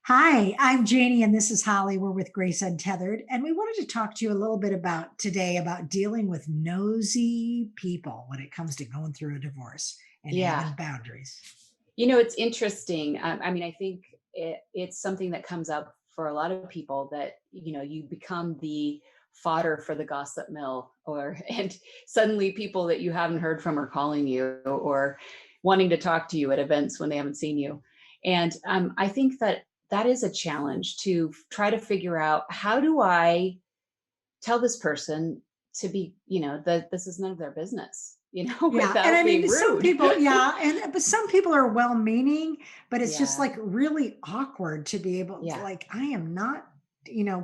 Hi, I'm Janie, and this is Holly. We're with Grace Untethered, and we wanted to talk to you a little bit about today about dealing with nosy people when it comes to going through a divorce and Yeah. having boundaries. It's interesting. I think it's something that comes up for a lot of people that, you become the fodder for the gossip mill and suddenly people that you haven't heard from are calling you or wanting to talk to you at events when they haven't seen you. And I think that that is a challenge to try to figure out, how do I tell this person to be, that this is none of their business, Yeah, and I without mean, being some rude. people, yeah, and but some people are well-meaning, but it's just Yeah. like really awkward to be able to Yeah. like, I am not,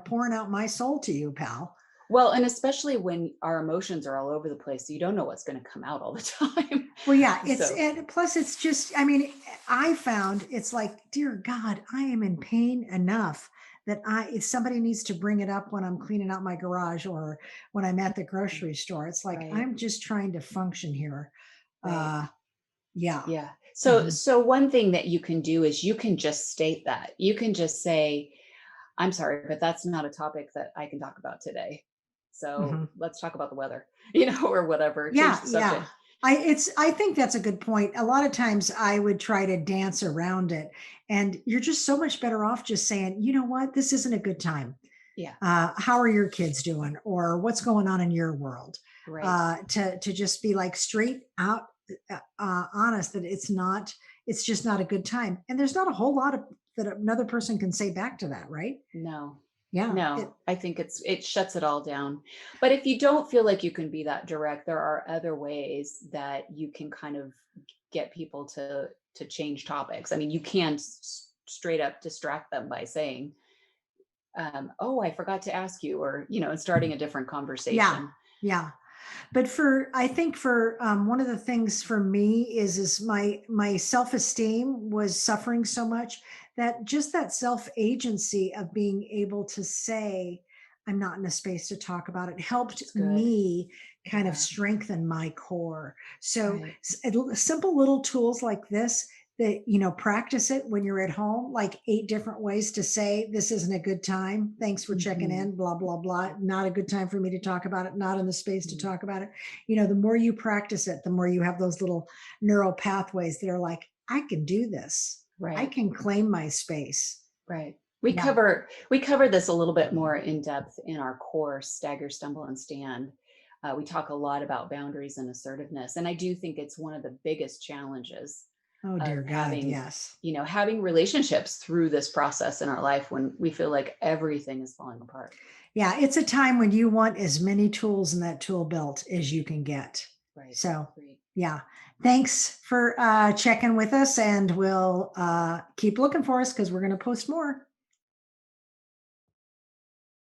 pouring out my soul to you, pal. Well, and especially when our emotions are all over the place, you don't know what's gonna come out all the time. Well, yeah, it's So, and plus it's just, I mean, I found it's like, dear God, I am in pain enough that if somebody needs to bring it up when I'm cleaning out my garage or when I'm at the grocery store, it's like right, I'm just trying to function here. right. Uh yeah. Yeah. So Mhm. so one thing that you can do is you can just state that. You can just say, "I'm sorry, but that's not a topic that I can talk about today. So, Mhm. let's talk about the weather," or whatever, change Yeah, the yeah. subject. I think that's a good point. A lot of times I would try to dance around it, and you're just so much better off just saying, "You know what? This isn't a good time. Yeah, How are your kids doing, or what's going on in your world?" right. To just be like straight out honest that it's just not a good time, and there's not a whole lot of that another person can say back to that, right? No. Yeah, No, I think it shuts it all down. But if you don't feel like you can be that direct, there are other ways that you can kind of get people to change topics. I mean, you can straight up distract them by saying, "Oh, I forgot to ask you," or and starting a different yeah, conversation. yeah. But for I think for one of the things for me is my self-esteem was suffering so much that just that self-agency of being able to say I'm not in a space to talk about it helped It's good. me kind of Yeah. strengthen my core. So Right. simple little tools like this that practice it when you're at home, like 8 different ways to say this isn't a good time, thanks for checking Mhm. in, blah blah blah, not a good time for me to talk about it, not in the space to Mhm. talk about it. The more you practice it, the more you have those little neural pathways that are like, I can do this, I Right. can claim my space. Right. We Yeah. cover this a little bit more in depth in our course, Stagger, Stumble, and Stand. We talk a lot about boundaries and assertiveness, and I do think it's one of the biggest challenges Oh of dear God, having, yes. having relationships through this process in our life when we feel like everything is falling apart. Yeah, it's a time when you want as many tools in that tool belt as you can get. Right. So, Great. yeah. Thanks for checking with us, and we'll keep looking for us because we're going to post more.